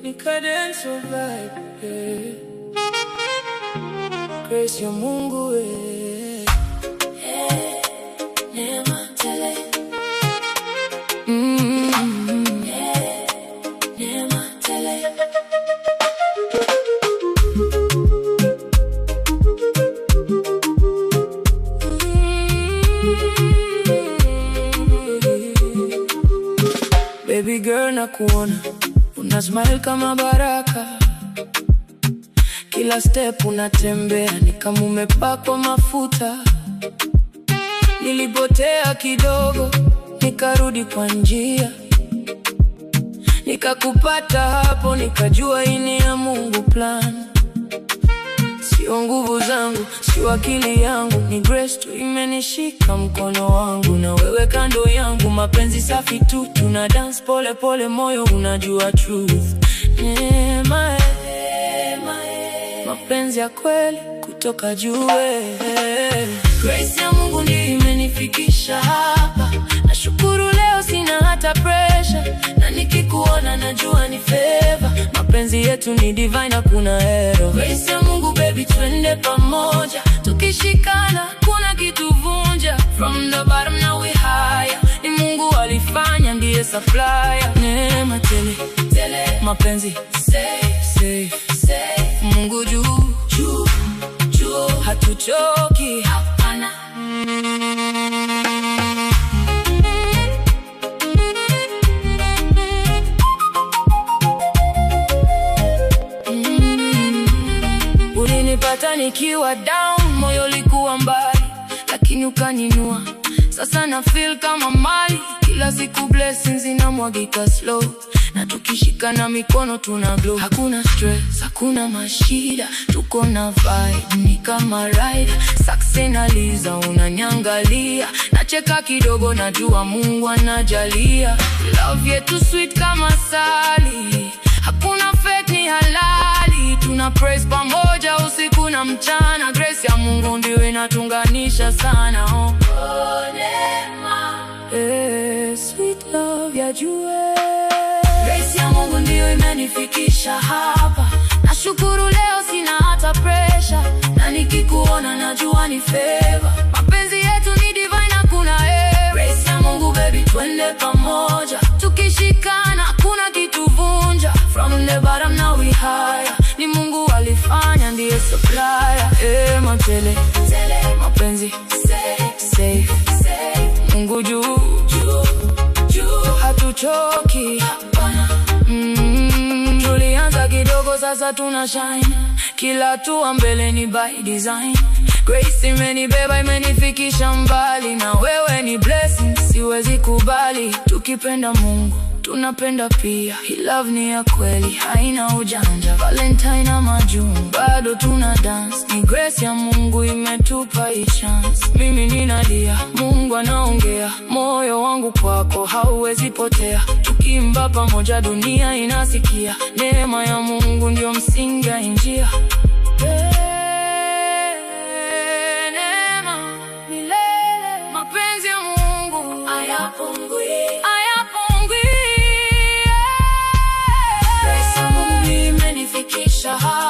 Nikadenso vibe, Grace ya Mungu Neema tele. Neema tele. Baby girl, nakuona una smile kama baraka, kila step unatembea ni kama umepakwa mafuta. Nilipotea kidogo, nikarudi kwa njia, nikakupata hapo, nikajua hii ni ya Mungu plan. Sio nguvu zangu, sio akili yangu, ni Grace tu imenishika mkono wangu, na wewe kando yangu. Mapenzi safi tu, tuna dance pole pole, moyo unajua truth. Neema, mapenzi ya kweli kutoka juu. Grace ya Mungu ndiyo imenifikisha hapa. Nashukuru leo sina hata pressure, na nikikuona najua ni favor. Mapenzi yetu ni divine, hakuna error. Grace ya Mungu baby, twende pamoja, tukishikana kuna kitu vunja. From the bottom now we higher, ni Mungu alifanya, ndiye supplier. Neema tele, tele. Mapenzi safe, safe, safe. Mungu juu, juu, juu. Hatuchoki, hapana. Ulinipata nikiwa down, moyo ulikuwa mbali, lakini ukaninua. Sasa na feel kama mali, kila siku blessings inamwagika slow, na tukishikana mikono tuna glow. Hakuna stress, hakuna mashida, tuko na vibe, ni kama ride. Success naliza, unaniangalia, nacheka kidogo, najua Mungu anajalia. Love yetu sweet kama sali, hakuna fake, ni halali. Tuna praise pamoja usiku na mchana. Grace ya Mungu ndiyo inatunganisha sana. Neema, sweet love ya juu. Grace ya Mungu ndiyo imenifikisha hapa. Nashukuru leo sina hata pressure, na nikikuona najua ni favor. Mapenzi yetu ni divine, hakuna error. Grace ya Mungu baby, twende pamoja, tukishikana kuna kitu vunja. From the bottom now we higher, ni Mungu alifanya, ndiye supplier. Matele, tele. Mapenzi safe, safe, safe. Mungu juu, juu, juu. Hatuchoki, hapana. Tulianza kidogo, sasa tuna shine, kila hatua mbele ni by design. Grace imenibeba, imenifikisha mbali, na wewe ni blessing, siwezi kubali. Tukipenda Mungu tunapenda pia, hii love ni ya kweli, haina ujanja. Valentine ama June, bado tuna dance, ni Grace ya Mungu imetupa hii chance. Mimi ninalia, Mungu anaongea, moyo wangu kwako hauwezi potea. Tukiimba pamoja dunia inasikia, neema ya Mungu ndio msingi ya njia. Neema milele, mapenzi ya Mungu hayapungui. Grace ya Mungu imenifikisha hapa.